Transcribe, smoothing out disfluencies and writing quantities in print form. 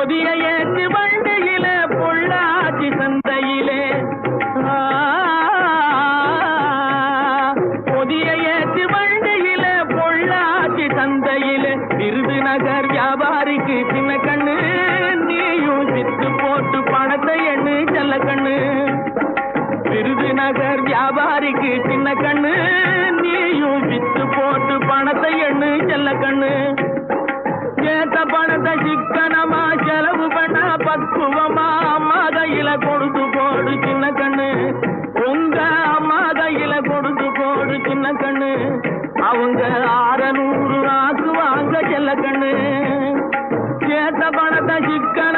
பொதிய ஏற்று வண்டியில பொள்ளாச்சி சந்தையிலே பொதிய ஏற்று வண்டியில பொள்ளாச்சி சந்தையிலே விருதுநகர் வியாபாரிக்கு சின்ன கண்ணு நீயும் வித்து போட்டு பணத்தை எண்ணு செல்ல கண்ணு விருதுநகர் வியாபாரிக்கு சின்ன கண்ணு நீயும் வித்து போட்டு பணத்தை எண்ணு செல்ல கண்ணு ஏத்த பணத்தை சிக்கனமா செலவு பண்ண பக்குவமா அம்மா கையில கொடுத்து போடு சின்ன கண்ணு உங்க அம்மா கையில கொடுத்து போடு சின்ன கண்ணு அவங்க 600 ஆக்குவாங்க செல்ல கண்ணு ஏத்த பணத்தை சிக்கன